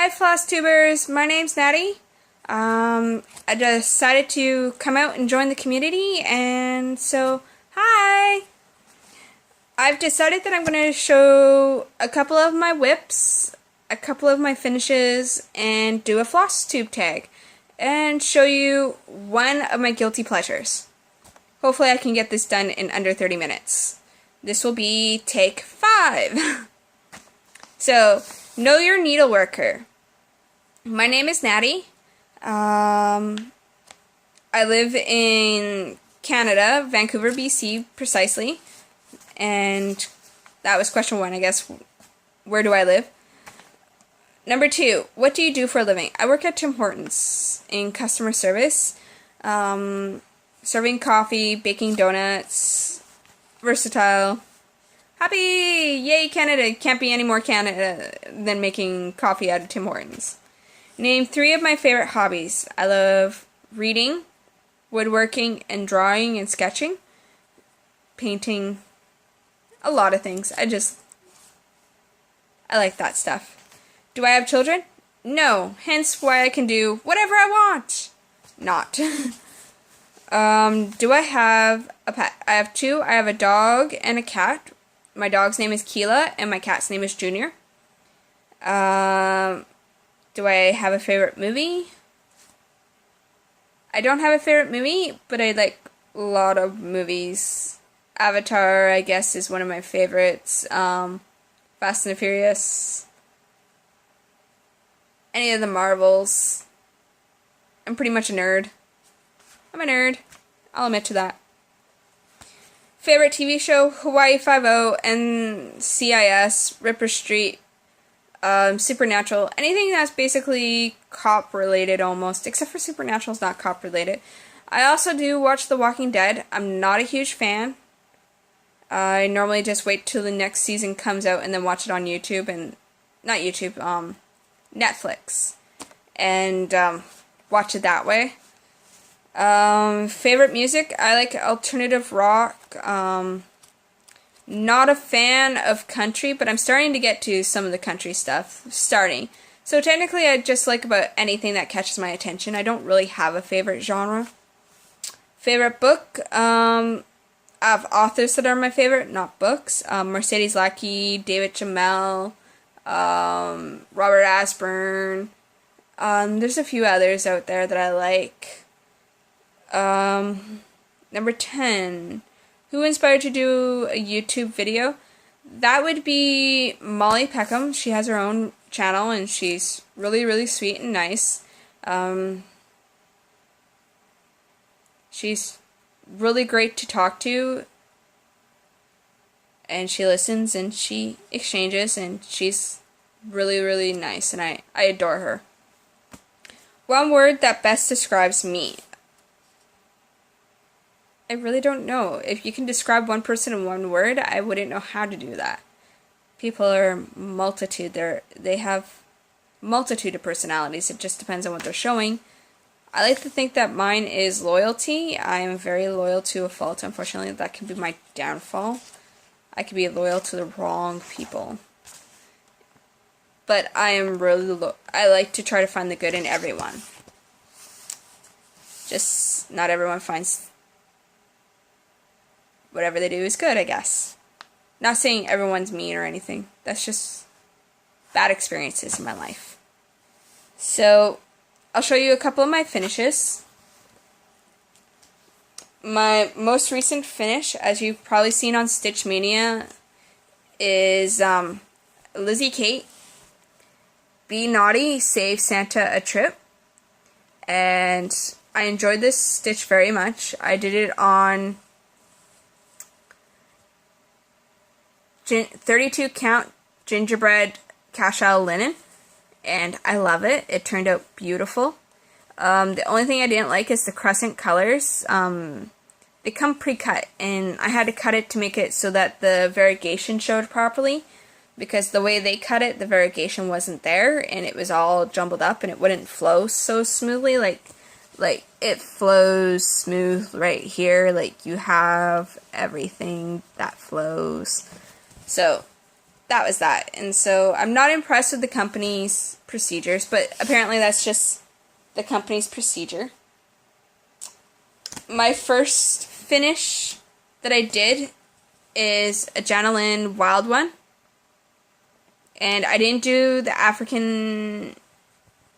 Hi Flosstubers, my name's Natty. I decided to come out and join the community, and so, hi! I've decided that I'm going to show a couple of my whips, a couple of my finishes, and do a Flosstube tag, and show you one of my guilty pleasures. Hopefully I can get this done in under 30 minutes. This will be take 5. So, know your needleworker. My name is Natty. I live in Canada, Vancouver, BC, precisely. And that was question 1, I guess. Where do I live? Number 2, what do you do for a living? I work at Tim Hortons in customer service. Serving coffee, baking donuts, versatile. Happy! Yay, Canada! Can't be any more Canada than making coffee out of Tim Hortons. Name 3 of my favorite hobbies. I love reading, woodworking, and drawing and sketching. Painting. A lot of things. I like that stuff. Do I have children? No. Hence why I can do whatever I want. Not. Do I have a pet? I have 2. I have a dog and a cat. My dog's name is Keela, and my cat's name is Junior. Do I have a favorite movie? I don't have a favorite movie, but I like a lot of movies. Avatar, I guess, is one of my favorites. Fast and the Furious. Any of the Marvels. I'm pretty much a nerd. I'm a nerd. I'll admit to that. Favorite TV show? Hawaii Five-0, NCIS, Ripper Street, Supernatural. Anything that's basically cop-related almost, except for Supernatural's not cop-related. I also do watch The Walking Dead. I'm not a huge fan. I normally just wait till the next season comes out and then watch it on YouTube and, not YouTube, Netflix. And, watch it that way. Favorite music? I like alternative rock. Not a fan of country, but I'm starting to get to some of the country stuff. Starting. So technically I just like about anything that catches my attention. I don't really have a favorite genre. Favorite book? I have authors that are my favorite, not books. Mercedes Lackey, David Jamel, Robert Asburn. There's a few others out there that I like. Number 10. Who inspired you to do a YouTube video? That would be Molly Peckham. She has her own channel and she's really, really sweet and nice. She's really great to talk to. And she listens and she exchanges and she's really, really nice and I adore her. One word that best describes me. I really don't know. If you can describe one person in one word, I wouldn't know how to do that. People are multitude. They have multitude of personalities. It just depends on what they're showing. I like to think that mine is loyalty. I am very loyal to a fault. Unfortunately, that can be my downfall. I could be loyal to the wrong people. But I am really I like to try to find the good in everyone. Just not everyone finds whatever they do is good, I guess. Not saying everyone's mean or anything. That's just bad experiences in my life. So, I'll show you a couple of my finishes. My most recent finish, as you've probably seen on Stitch Mania, is Lizzie Kate. Be naughty, save Santa a trip. And I enjoyed this stitch very much. I did it on 32 count gingerbread cashel linen, and I love it. It turned out beautiful. The only thing I didn't like is the crescent colors. They come pre-cut, and I had to cut it to make it so that the variegation showed properly, because the way they cut it, the variegation wasn't there, and it was all jumbled up, and it wouldn't flow so smoothly. Like it flows smooth right here. Like you have everything that flows. So, that was that. And so I'm not impressed with the company's procedures, but apparently that's just the company's procedure. My first finish that I did is a Janelin Wild one. And I didn't do the African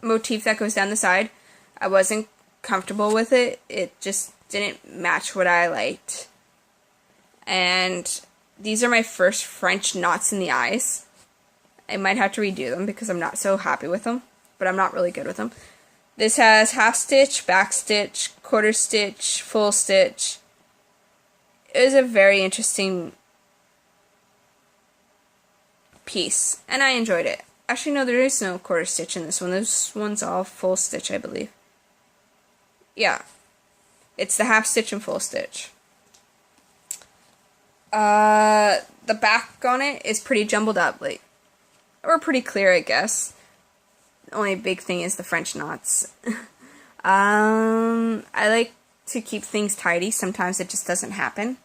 motif that goes down the side. I wasn't comfortable with it. It just didn't match what I liked. And these are my first French knots in the eyes. I might have to redo them because I'm not so happy with them, but I'm not really good with them. This has half stitch, back stitch, quarter stitch, full stitch. It was a very interesting piece, and I enjoyed it. Actually, no, there is no quarter stitch in this one. This one's all full stitch, I believe. Yeah. It's the half stitch and full stitch. The back on it is pretty jumbled up, or pretty clear, I guess. The only big thing is the French knots. I like to keep things tidy. Sometimes it just doesn't happen.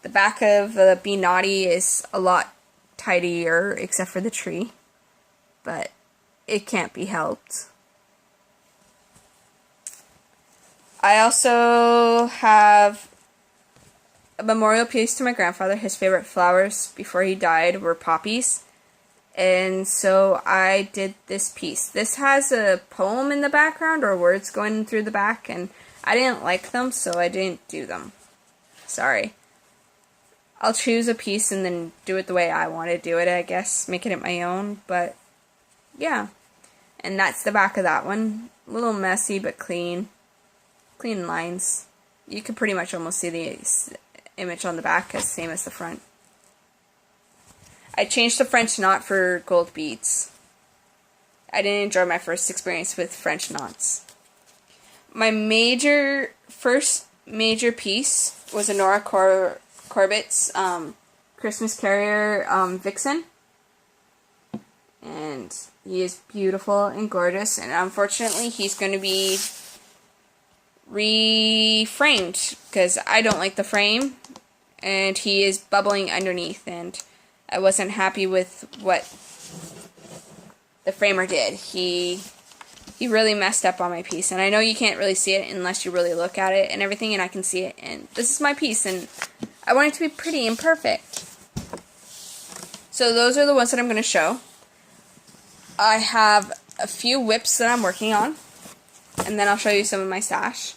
The back of the Be Naughty is a lot tidier, except for the tree. But it can't be helped. I also have a memorial piece to my grandfather. His favorite flowers before he died were poppies. And so I did this piece. This has a poem in the background or words going through the back, and I didn't like them, so I didn't do them. Sorry. I'll choose a piece and then do it the way I want to do it, I guess. Making it my own, but yeah. And that's the back of that one. A little messy, but clean. Clean lines. You can pretty much almost see the image on the back, as same as the front. I changed the French knot for gold beads. I didn't enjoy my first experience with French knots. My first major piece was a Nora Corbett's Christmas Carrier Vixen. And he is beautiful and gorgeous, and unfortunately he's going to be reframed because I don't like the frame, and he is bubbling underneath, and I wasn't happy with what the framer did. He really messed up on my piece, and I know you can't really see it unless you really look at it and everything, and I can see it, and this is my piece, and I want it to be pretty and perfect. So those are the ones that I'm going to show. I have a few whips that I'm working on, and then I'll show you some of my stash.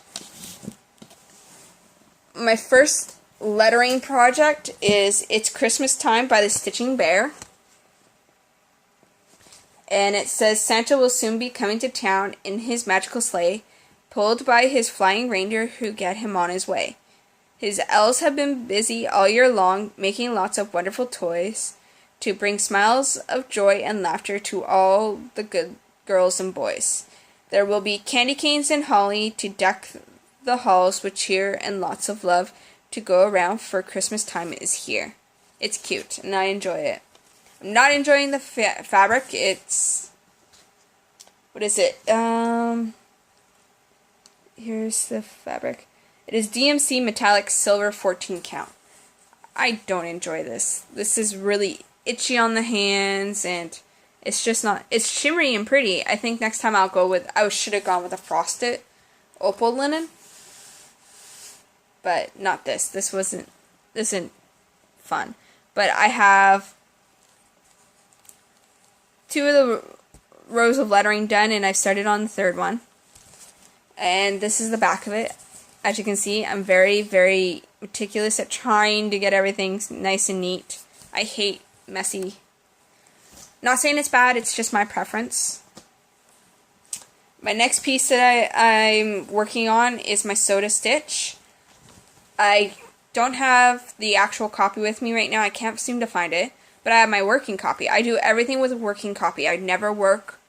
My first lettering project is It's Christmas Time by the Stitching Bear. And it says, Santa will soon be coming to town in his magical sleigh, pulled by his flying reindeer who get him on his way. His elves have been busy all year long, making lots of wonderful toys to bring smiles of joy and laughter to all the good girls and boys. There will be candy canes and holly to deck the halls with cheer and lots of love to go around, for Christmas time is here. It's cute, and I enjoy it. I'm not enjoying the fabric. It's... what is it? Here's the fabric. It is DMC Metallic Silver 14 count. I don't enjoy this. This is really itchy on the hands, and it's just not... it's shimmery and pretty. I think next time I'll go with... I should have gone with a frosted opal linen. But not this. This isn't fun. But I have 2 of the rows of lettering done, and I've started on the 3rd one. And this is the back of it. As you can see, I'm very, very meticulous at trying to get everything nice and neat. I hate messy. Not saying it's bad, it's just my preference. My next piece that I'm working on is my Soda Stitch. I don't have the actual copy with me right now. I can't seem to find it. But I have my working copy. I do everything with a working copy. I never work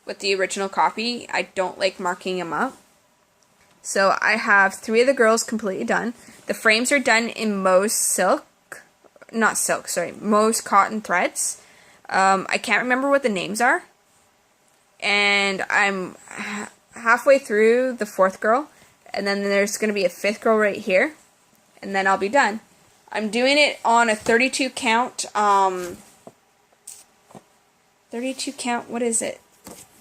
with the original copy. I don't like marking them up. So I have 3 of the girls completely done. The frames are done in Mo's Mo's cotton threads. I can't remember what the names are. And I'm halfway through the 4th girl. And then there's going to be a 5th girl right here. And then I'll be done. I'm doing it on a 32 count 32 count, what is it?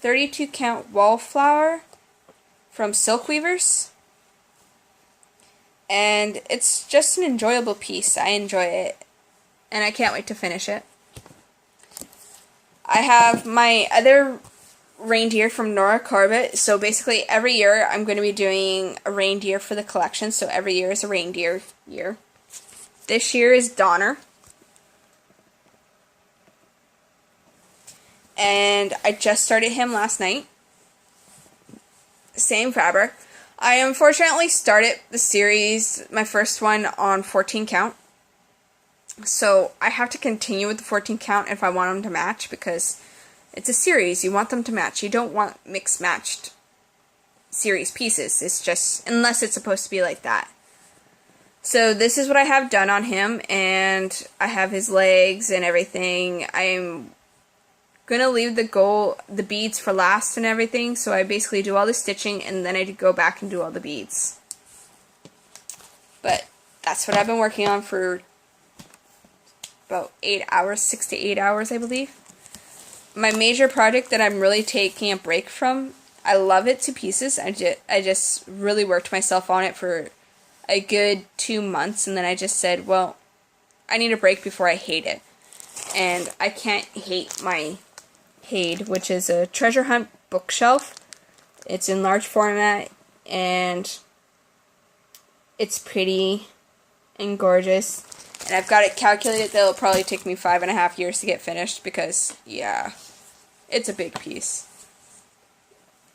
32 count wallflower from Silk Weavers. And it's just an enjoyable piece. I enjoy it. And I can't wait to finish it. I have my other reindeer from Nora Corbett. So basically every year I'm going to be doing a reindeer for the collection. So every year is a reindeer year. This year is Donner. And I just started him last night. Same fabric. I unfortunately started the series, my first one, on 14 count. So I have to continue with the 14 count if I want them to match, because it's a series. You want them to match. You don't want mixed matched series pieces. It's just, unless it's supposed to be like that. So this is what I have done on him, and I have his legs and everything. I'm gonna leave the beads for last and everything, so I basically do all the stitching and then I go back and do all the beads. But that's what I've been working on for about 8 hours, 6 to 8 hours, I believe. My major project that I'm really taking a break from, I love it to pieces. I just really worked myself on it for a good 2 months, and then I just said, well, I need a break before I hate it. And I can't hate my Hade, which is a treasure hunt bookshelf. It's in large format, and it's pretty and gorgeous. And I've got it calculated that it'll probably take me 5.5 years to get finished, because, yeah, it's a big piece.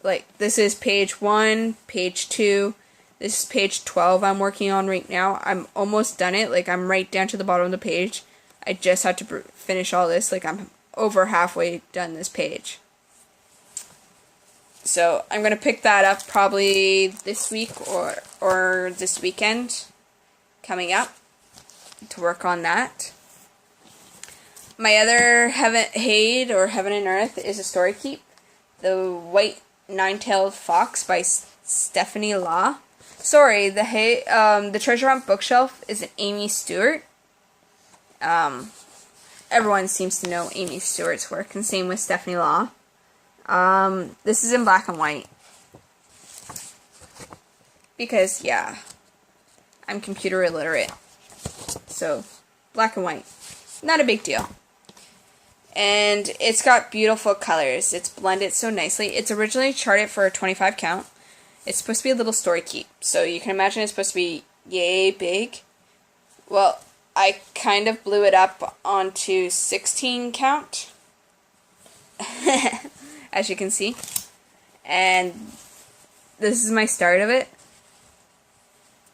Like, this is page 1, page 2, this is page 12 I'm working on right now. I'm almost done it, like, I'm right down to the bottom of the page. I just had to finish all this, like, I'm over halfway done this page. So I'm going to pick that up probably this week or this weekend coming up to work on that. My other Hade or Heaven and Earth is a story keep. The White Nine-Tailed Fox by Stephanie Law. Sorry, the Treasure Hunt bookshelf is an Amy Stewart. Everyone seems to know Amy Stewart's work, and same with Stephanie Law. This is in black and white. Because, yeah, I'm computer illiterate. So, black and white. Not a big deal. And it's got beautiful colors. It's blended so nicely. It's originally charted for a 25 count. It's supposed to be a little story keep. So you can imagine it's supposed to be yay big. Well, I kind of blew it up onto 16 count, as you can see, and this is my start of it.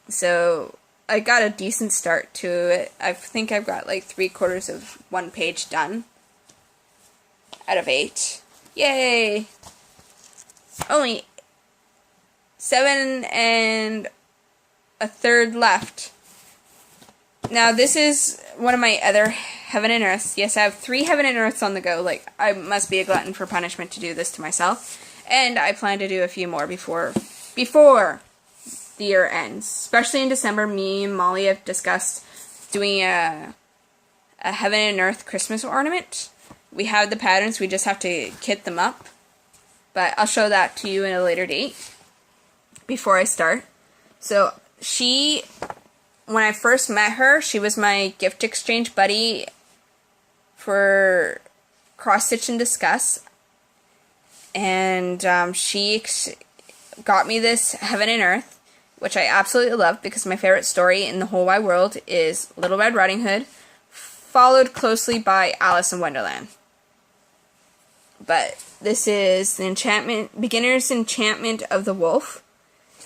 So I got a decent start to it. I think I've got like 3/4 of one page done out of 8. Yay! Only 7 1/3 left. Now, this is one of my other Heaven and Earths. Yes, I have 3 Heaven and Earths on the go. Like, I must be a glutton for punishment to do this to myself. And I plan to do a few more before the year ends. Especially in December, me and Molly have discussed doing a Heaven and Earth Christmas ornament. We have the patterns, we just have to kit them up. But I'll show that to you in a later date, before I start. So, when I first met her, she was my gift exchange buddy for Cross Stitch and Discuss. And she got me this Heaven and Earth, which I absolutely love because my favorite story in the whole wide world is Little Red Riding Hood, followed closely by Alice in Wonderland. But this is the Beginner's Enchantment of the Wolf.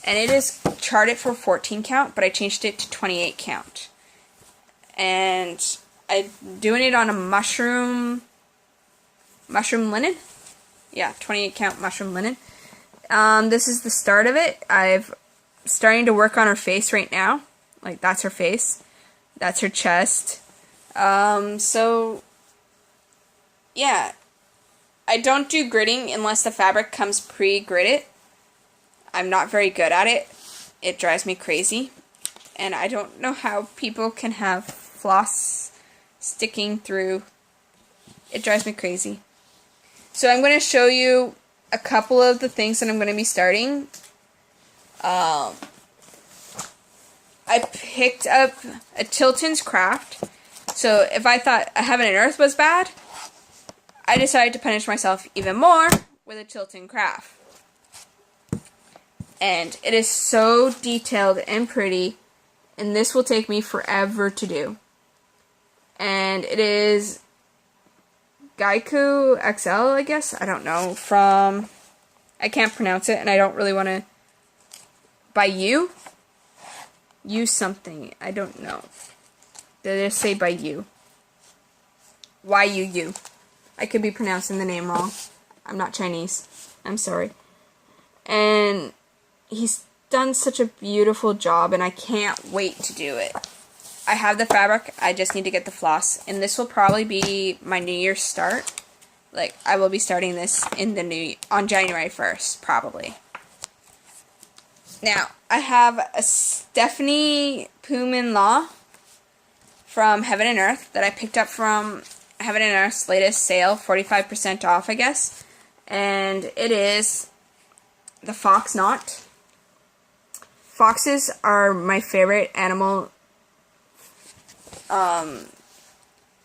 And it is charted for 14 count, but I changed it to 28 count. And I'm doing it on a mushroom linen. Yeah, 28 count mushroom linen. This is the start of it. I'm starting to work on her face right now. Like, that's her face. That's her chest. So, yeah. I don't do gridding unless the fabric comes pre-gridded. I'm not very good at it. It drives me crazy. And I don't know how people can have floss sticking through. It drives me crazy. So I'm going to show you a couple of the things that I'm going to be starting. I picked up a Tilton's Craft. So if I thought a Heaven and Earth was bad, I decided to punish myself even more with a Tilton Craft. And it is so detailed and pretty, and this will take me forever to do. And it is Geico XL, I guess? I don't know. From, I can't pronounce it, and I don't really want to, by you? You something. I don't know. Did I say by you? Y-U-U. I could be pronouncing the name wrong. I'm not Chinese. I'm sorry. And he's done such a beautiful job, and I can't wait to do it. I have the fabric, I just need to get the floss, and this will probably be my New Year's start. Like, I will be starting this on January 1st, probably. Now, I have a Stephanie Puman Law from Heaven and Earth that I picked up from Heaven and Earth's latest sale, 45% off, I guess. And it is the Fox Knot. Foxes are my favorite animal.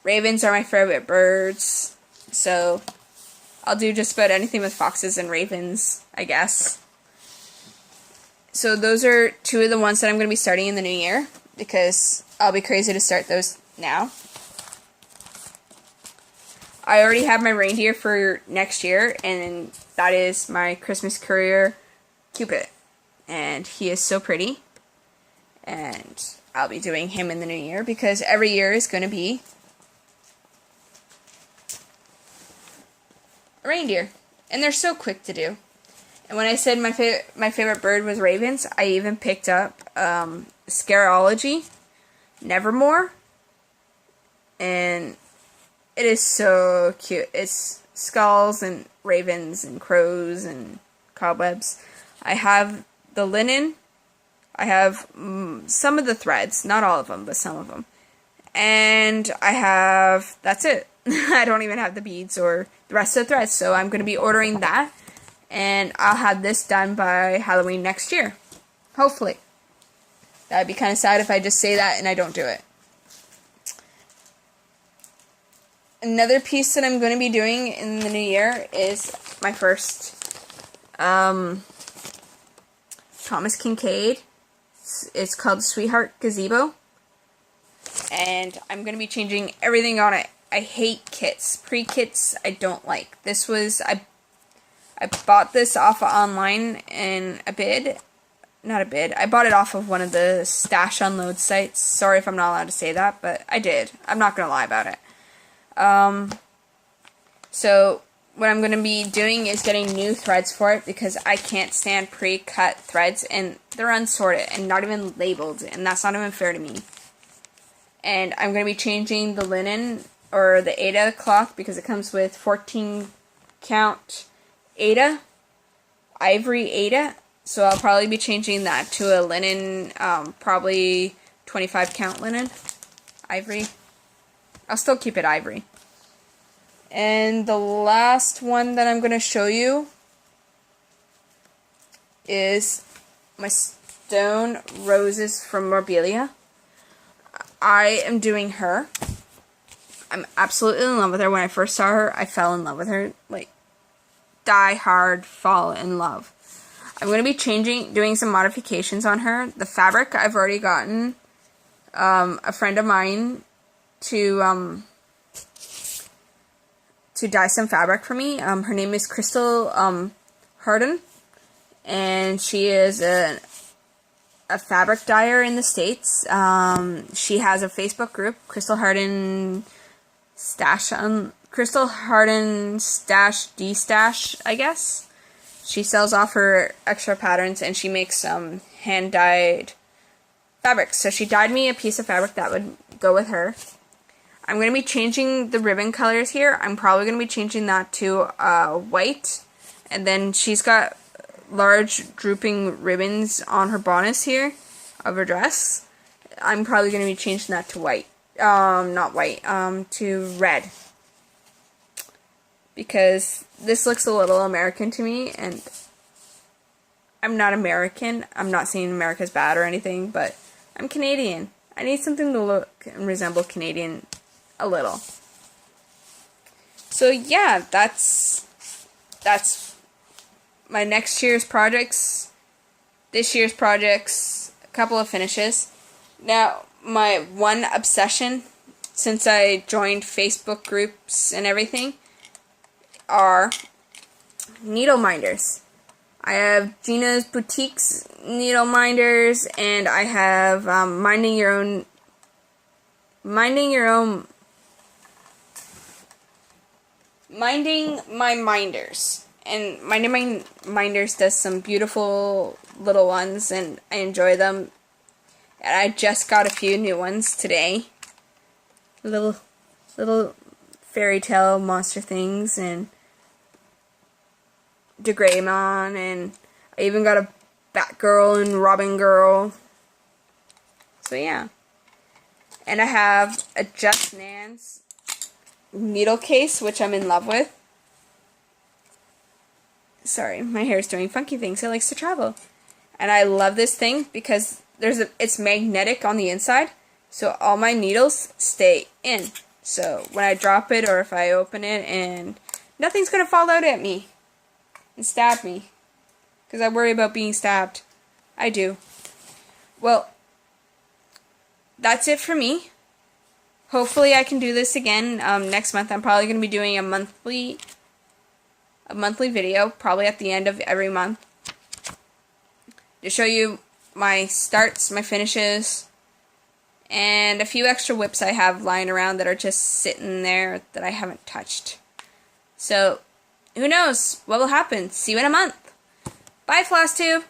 Ravens are my favorite birds, so I'll do just about anything with foxes and ravens, I guess. So those are two of the ones that I'm going to be starting in the new year, because I'll be crazy to start those now. I already have my reindeer for next year, and that is my Christmas courier, Cupid. And he is so pretty, and I'll be doing him in the new year, because every year is going to be a reindeer, and they're so quick to do. And when I said my favorite bird was ravens, I even picked up Scarology, Nevermore, and it is so cute. It's skulls and ravens and crows and cobwebs. I have the linen. I have some of the threads, not all of them, but some of them. And I have, that's it. I don't even have the beads or the rest of the threads, so I'm going to be ordering that. And I'll have this done by Halloween next year. Hopefully. That would be kind of sad if I just say that and I don't do it. Another piece that I'm going to be doing in the new year is my first Thomas Kincaid. It's called Sweetheart Gazebo. And I'm going to be changing everything on it. I hate kits. Pre-kits I don't like. This was, I bought this off of online in a bid. Not a bid. I bought it off of one of the stash unload sites. Sorry if I'm not allowed to say that, but I did. I'm not going to lie about it. So what I'm going to be doing is getting new threads for it, because I can't stand pre-cut threads, and they're unsorted and not even labeled, and that's not even fair to me. And I'm going to be changing the linen, or the Aida cloth, because it comes with 14 count Aida, ivory Aida, so I'll probably be changing that to a linen, probably 25 count linen, ivory. I'll still keep it ivory. And the last one that I'm going to show you is my Stone Roses from Morbilia. I am doing her. I'm absolutely in love with her. When I first saw her, I fell in love with her. Like, die hard, fall in love. I'm going to be doing some modifications on her. The fabric, I've already gotten a friend of mine to dye some fabric for me. Her name is Crystal Harden, and she is a fabric dyer in the States. She has a Facebook group, Crystal Harden Stash D-Stash, I guess. She sells off her extra patterns, and she makes hand-dyed fabrics. So she dyed me a piece of fabric that would go with her. I'm going to be changing the ribbon colors here. I'm probably going to be changing that to white. And then she's got large drooping ribbons on her bodice here of her dress. I'm probably going to be changing that to white. Not white, to red. because this looks a little American to me, and I'm not American. I'm not saying America's bad or anything, but I'm Canadian. I need something to look and resemble Canadian a little. So yeah, that's my next year's projects, this year's projects, a couple of finishes. Now, my one obsession since I joined Facebook groups and everything are needle minders. I have Gina's Boutiques needle minders, and I have minding my minders. And Minding My Minders does some beautiful little ones, and I enjoy them. And I just got a few new ones today. Little fairy tale monster things, and Degraymon, and I even got a Batgirl and Robin Girl. So yeah. And I have a Just Nan's needle case, which I'm in love with. Sorry, my hair is doing funky things. It likes to travel. And I love this thing because it's magnetic on the inside, so all my needles stay in. So when I drop it or if I open it, and nothing's going to fall out at me and stab me, because I worry about being stabbed. I do. Well, that's it for me. Hopefully I can do this again next month. I'm probably going to be doing a monthly video, probably at the end of every month, to show you my starts, my finishes, and a few extra whips I have lying around that are just sitting there that I haven't touched. So, who knows what will happen? See you in a month. Bye, Flosstube!